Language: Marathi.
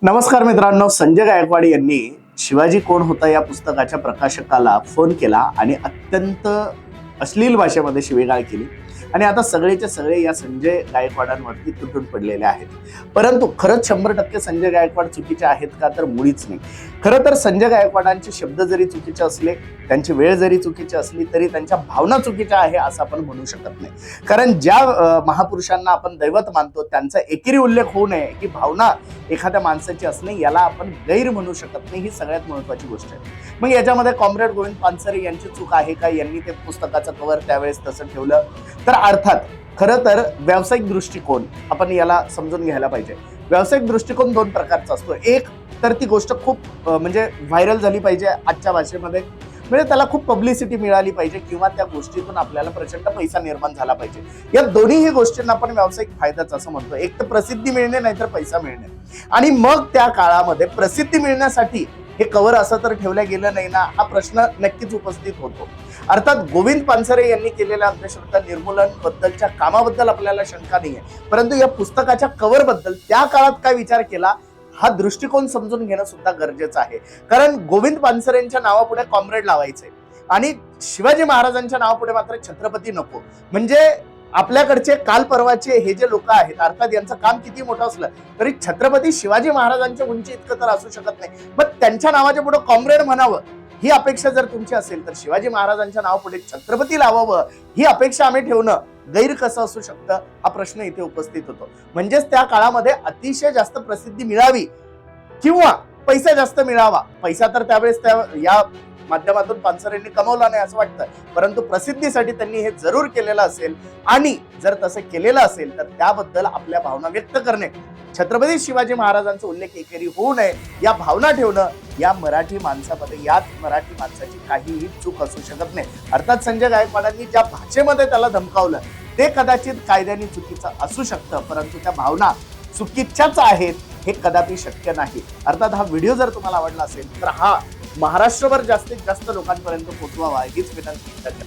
नमस्कार मित्रांनो, संजय गायकवाड यांनी शिवाजी कोण होता या पुस्तकाच्या प्रकाशकाला फोन केला आणि अत्यंत अश्लील भाषेमध्ये शिवीगाळ केली आणि आता सगळेचे सगळे या संजय गायकवाडांवरती तुटून पडलेले आहेत. परंतु खरंच 100% संजय गायकवाड चुकीचे आहेत का? तर मुळीच नाही. खरं तर संजय गायकवाडांचे शब्द जरी चुकीचे असले, त्यांची वेळ जरी चुकीची असली तरी त्यांच्या भावना चुकीच्या आहे असं आपण म्हणू शकत नाही. कारण ज्या महापुरुषांना आपण दैवत मानतो त्यांचा एकेरी उल्लेख होऊ नये की भावना एखाद्या माणसाची असणे याला आपण गैर म्हणू शकत नाही, ही सगळ्यात महत्वाची गोष्ट आहे. मग याच्यामध्ये कॉम्रेड गोविंद पानसरे यांची चूक आहे का? यांनी ते पुस्तकाचं कव्हर त्यावेळेस तसं ठेवलं तर अर्थात खरं तर व्यावसायिक दृष्टिकोन आपण याला समजून घ्यायला पाहिजे. व्यावसायिक दृष्टिकोन दोन प्रकारचा असतो. एक तर ती गोष्ट खूप म्हणजे व्हायरल झाली पाहिजे आजच्या भाषेमध्ये, म्हणजे त्याला खूप पब्लिसिटी मिळाली पाहिजे किंवा त्या गोष्टीतून आपल्याला प्रचंड पैसा निर्माण झाला पाहिजे. या दोन्हीही गोष्टींना आपण व्यावसायिक फायदाच असं म्हणतो. एक तर प्रसिद्धी मिळणे, नाहीतर पैसा मिळणे. आणि मग त्या काळामध्ये प्रसिद्धी मिळण्यासाठी हे कव्हर असं तर ठेवलं गेलं नाही ना, हा प्रश्न नक्कीच उपस्थित होतो. अर्थात गोविंद पानसरे यांनी केलेल्या अंधश्रद्धा निर्मूलन बद्दलच्या कामाबद्दल आपल्याला शंका नाहीये, परंतु या पुस्तकाच्या कव्हर बद्दल त्या काळात काय विचार केला हा दृष्टिकोन समजून घेणं सुद्धा गरजेचं आहे. कारण गोविंद पानसरेंच्या नावापुढे कॉम्रेड लावायचे आणि शिवाजी महाराजांच्या नावापुढे मात्र छत्रपती नको. म्हणजे आपल्याकडचे काल परवाचे हे जे लोक आहेत, अर्थात यांचं काम किती मोठं असलं तरी छत्रपती शिवाजी महाराजांच्या उंची इतकं तर असू शकत नाही. मग त्यांच्या नावाच्या पुढे कॉम्रेड म्हणावं ही अपेक्षा जर तुमची असेल तर शिवाजी महाराजांच्या नावापुढे छत्रपती लावावं ही अपेक्षा आम्ही ठेवणं गैर कसं असू शकतं, हा प्रश्न इथे उपस्थित होतो. म्हणजेच त्या काळामध्ये अतिशय जास्त प्रसिद्धी मिळावी किंवा पैसा जास्त मिळावा. पैसा तर त्यावेळेस या माध्यमातून पानसरेंनी कमवला नाही असं वाटतं, परंतु प्रसिद्धीसाठी त्यांनी हे जरूर केलेलं असेल आणि जर तसं केलेलं असेल तर त्याबद्दल आपल्या भावना व्यक्त करणे, छत्रपती शिवाजी महाराजांचा उल्लेख एकेरी होऊ नये या भावना ठेवणं या मराठी माणसामध्ये, याच मराठी माणसाची काहीही चूक असू शकत नाही. अर्थात संजय गायकवाडांनी ज्या भाषेमध्ये त्याला धमकावलं ते कदाचित कायद्याने चुकीचं असू शकतं, परंतु त्या भावना चुकीच्याच आहेत हे कदापि शक्य नाही. अर्थात हा व्हिडिओ जर तुम्हाला आवडला असेल तर हा महाराष्ट्रभर जास्तीत जास्त लोकांपर्यंत पोहोचवावा हीच विनंती.